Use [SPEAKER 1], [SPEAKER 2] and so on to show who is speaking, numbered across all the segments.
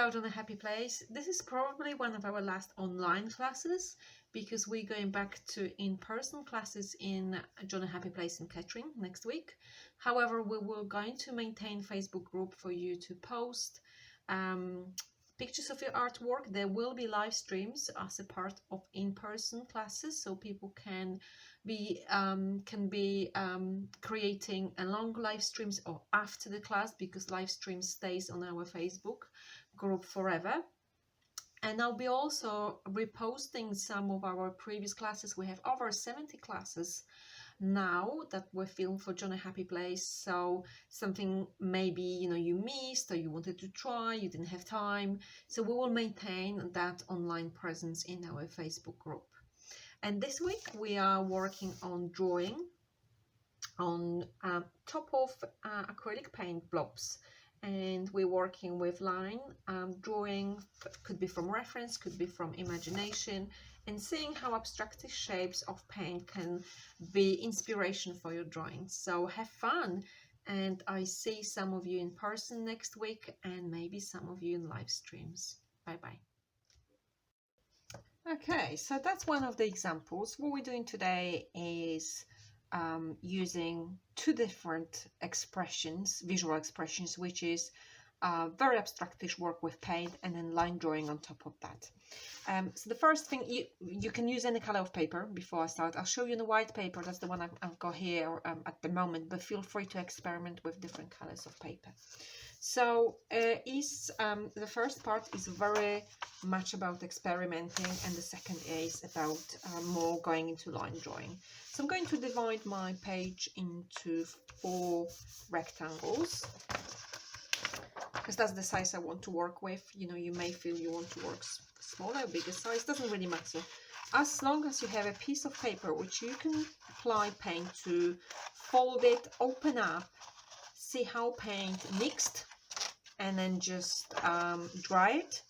[SPEAKER 1] Hello, John a Happy Place. This is probably one of our last online classes because we're going back to in-person classes in John a Happy Place in Kettering next week. However, we will going to maintain Facebook group for you to post pictures of your artwork. There will be live streams as a part of in-person classes, so people can be creating a long live streams or after the class, because live stream stays on our Facebook group forever. And I'll be also reposting some of our previous classes. We have over 70 classes now that were filmed for John a Happy Place. So something maybe you missed or you wanted to try, you didn't have time. So we will maintain that online presence in our Facebook group. And this week we are working on drawing on top of acrylic paint blobs. And we're working with line drawing, could be from reference, could be from imagination, and seeing how abstract shapes of paint can be inspiration for your drawings. So have fun, and I see some of you in person next week and maybe some of you in live streams. Bye bye. Okay, so that's one of the examples. What we're doing today is using two different expressions, visual expressions, which is very abstractish work with paint and then line drawing on top of that. So the first thing, you can use any color of paper. Before I start, I'll show you the white paper. That's the one I've got here at the moment, but feel free to experiment with different colors of paper. So the first part is very much about experimenting, and the second is about more going into line drawing. So I'm going to divide my page into 4 rectangles, because that's the size I want to work with. You may feel you want to work smaller, bigger size, doesn't really matter. As long as you have a piece of paper which you can apply paint to, fold it, open up, see how paint mixed, and then just dry it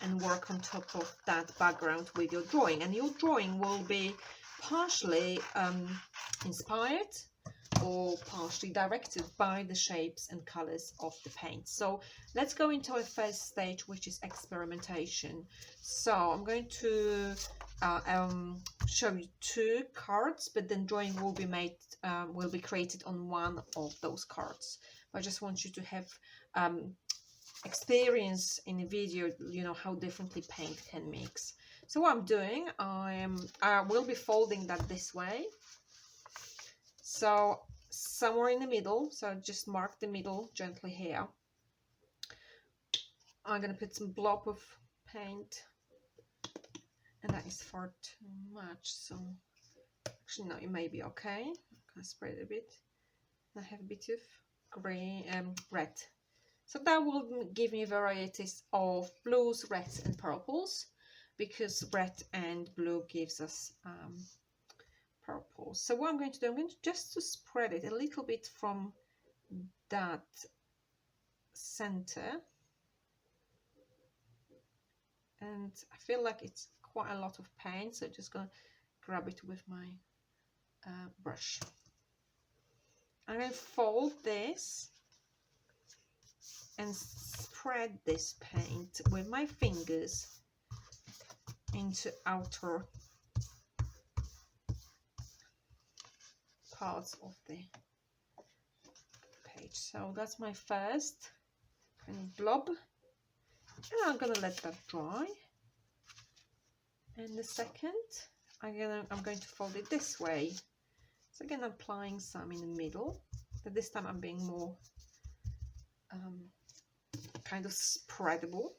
[SPEAKER 1] and work on top of that background with your drawing. And your drawing will be partially inspired or partially directed by the shapes and colors of the paint. So let's go into our first stage, which is experimentation. So I'm going to show you 2 cards, but then drawing will be created on one of those cards. I just want you to have experience in a video, how differently paint can mix. So what I'm doing, I will be folding that this way. So somewhere in the middle, so just mark the middle gently here. I'm gonna put some blob of paint, and that is far too much. So actually, no, it may be okay. I'm gonna spread it a bit. I have a bit of green, red. So that will give me varieties of blues, reds, and purples, because red and blue gives us purple. So what I'm going to do, I'm going to just spread it a little bit from that center, and I feel like it's quite a lot of paint, so I'm just going to grab it with my brush. I'm going to fold this and spread this paint with my fingers into outer parts of the page. So that's my first kind of blob, and I'm gonna let that dry. And the second, I'm going to fold it this way. So again, applying some in the middle, but this time I'm being more kind of spreadable,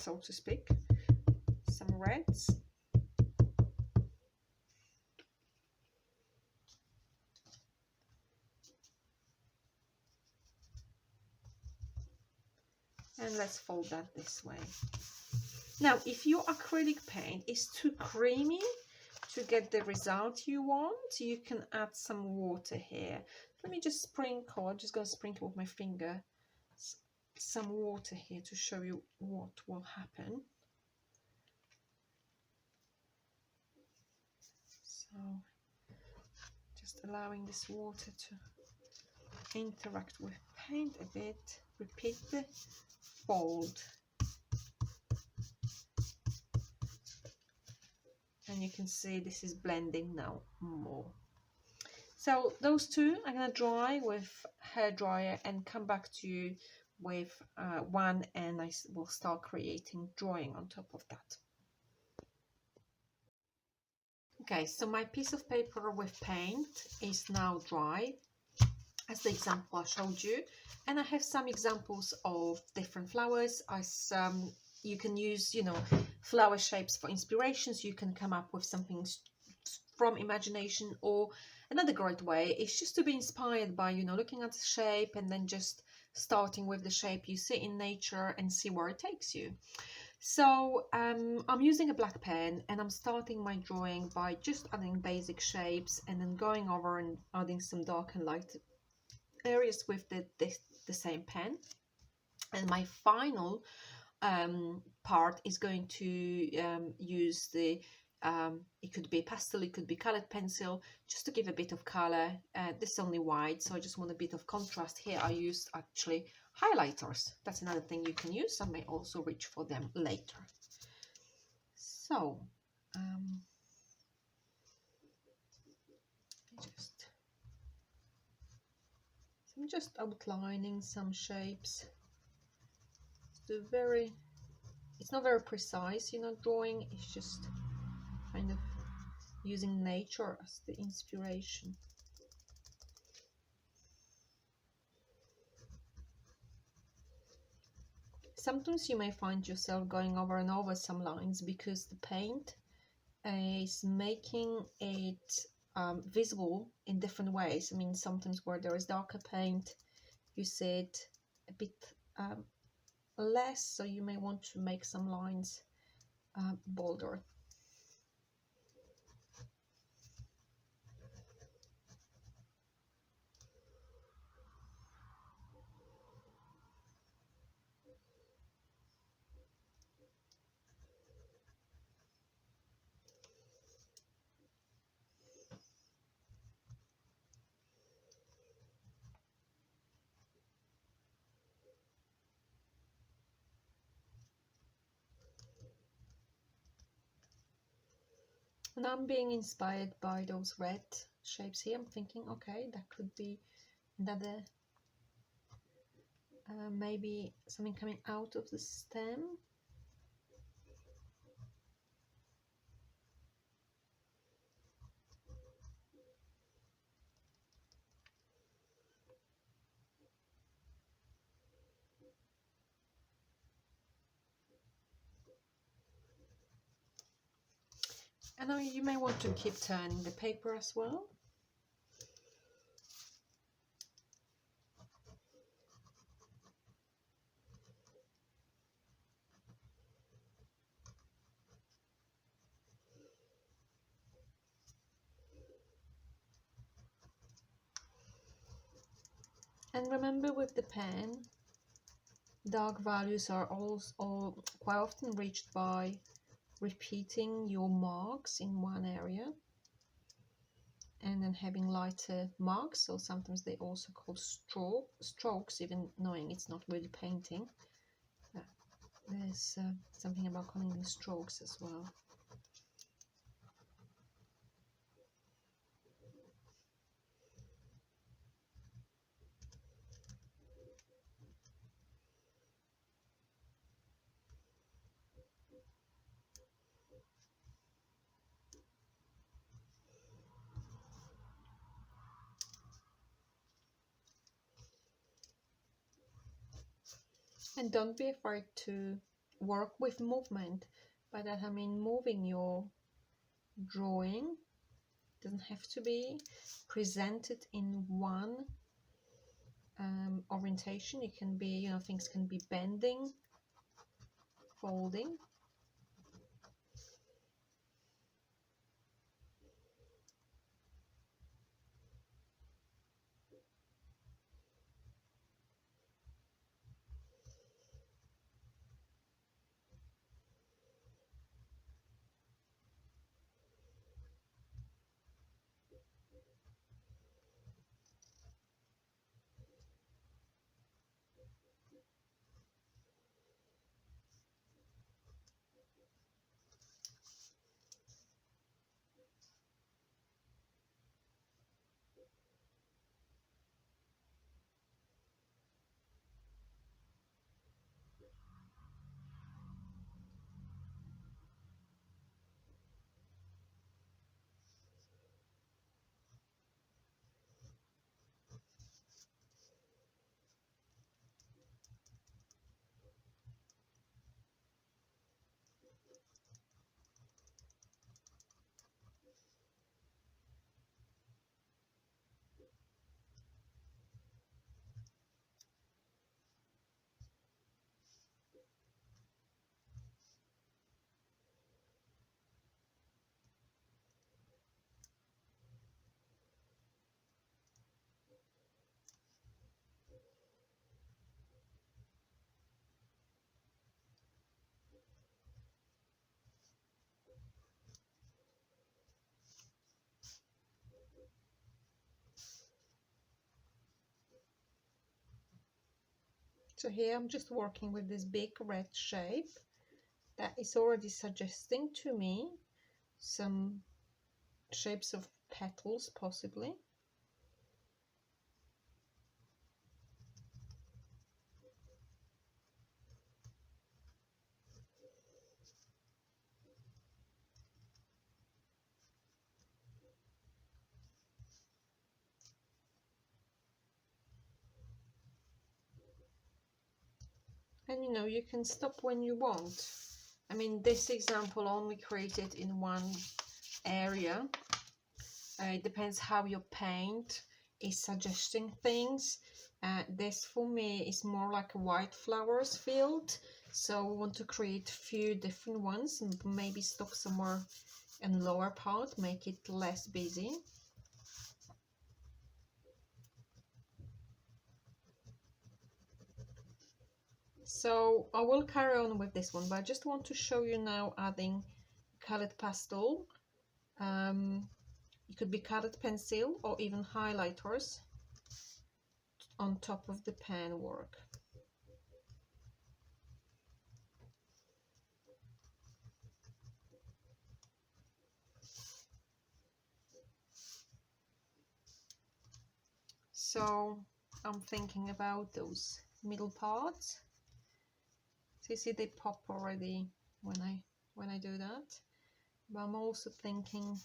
[SPEAKER 1] so to speak. Some reds. And let's fold that this way. Now, if your acrylic paint is too creamy to get the result you want, you can add some water here. Let me just sprinkle, I'm just going to sprinkle with my finger some water here to show you what will happen. So just allowing this water to interact with paint a bit, repeat the fold, and you can see this is blending now more. So those two I'm going to dry with hair dryer and come back to you with one, and I will start creating drawing on top of that. Okay, so my piece of paper with paint is now dry, as the example I showed you, and I have some examples of different flowers. As you can use, you know, flower shapes for inspirations. You can come up with something from imagination, or another great way is just to be inspired by, you know, looking at the shape and then just starting with the shape you see in nature and see where it takes you. So I'm using a black pen, and I'm starting my drawing by just adding basic shapes and then going over and adding some dark and light areas with the same pen. And my final part is going to use the it could be pastel, it could be colored pencil, just to give a bit of color. This is only white, so I just want a bit of contrast. Here I used actually highlighters. That's another thing you can use. I may also reach for them later. So I'm just outlining some shapes. It's not very precise, you know, drawing. It's just kind of using nature as the inspiration. Sometimes you may find yourself going over and over some lines because the paint is making it visible in different ways. I mean, sometimes where there is darker paint, you see it a bit less, so you may want to make some lines bolder. And I'm being inspired by those red shapes here. I'm thinking, okay, that could be another, maybe something coming out of the stem. And now you may want to keep turning the paper as well. And remember, with the pen, dark values are all quite often reached by repeating your marks in one area and then having lighter marks. So sometimes they also call strokes, even knowing it's not really painting. There's something about calling them strokes as well. And don't be afraid to work with movement. By that I mean moving your drawing. It doesn't have to be presented in one orientation. It can be, you know, things can be bending, folding. So here I'm just working with this big red shape that is already suggesting to me some shapes of petals possibly. And you know, you can stop when you want. I mean, this example only created in one area. It depends how your paint is suggesting things. This for me is more like a white flowers field, so we want to create a few different ones and maybe stop somewhere in the lower part, make it less busy. So I will carry on with this one, but I just want to show you now adding colored pastel. It could be colored pencil or even highlighters on top of the pen work. So I'm thinking about those middle parts. So you see they pop already when I do that. But I'm also thinking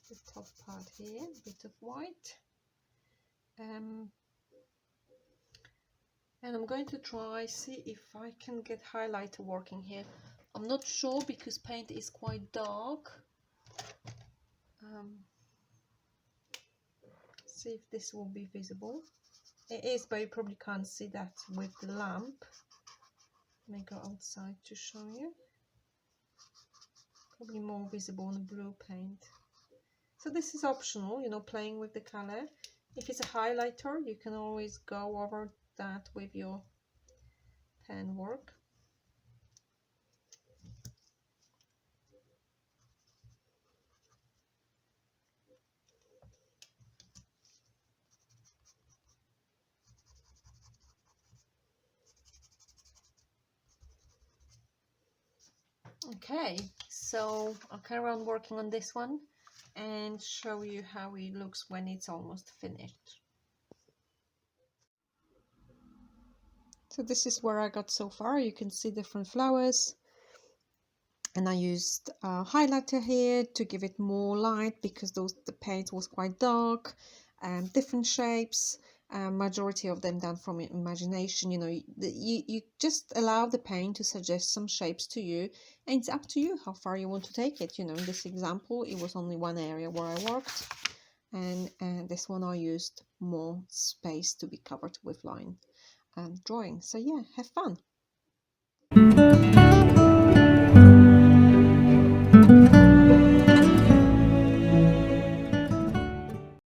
[SPEAKER 1] the top part here, a bit of white. And I'm going to try see if I can get highlighter working here. I'm not sure because paint is quite dark. See if this will be visible. It is, but you probably can't see that with the lamp. Let me go outside to show you. Probably more visible on the blue paint. So this is optional, you know, playing with the color. If it's a highlighter, you can always go over that with your pen work. Okay, so I'll carry on working on this one and show you how it looks when it's almost finished. So this is where I got so far. You can see different flowers, and I used a highlighter here to give it more light because the paint was quite dark. Different shapes, majority of them done from imagination. You know, you just allow the paint to suggest some shapes to you, and it's up to you how far you want to take it. You know, in this example it was only one area where I worked, and this one I used more space to be covered with line and drawing. So yeah, have fun.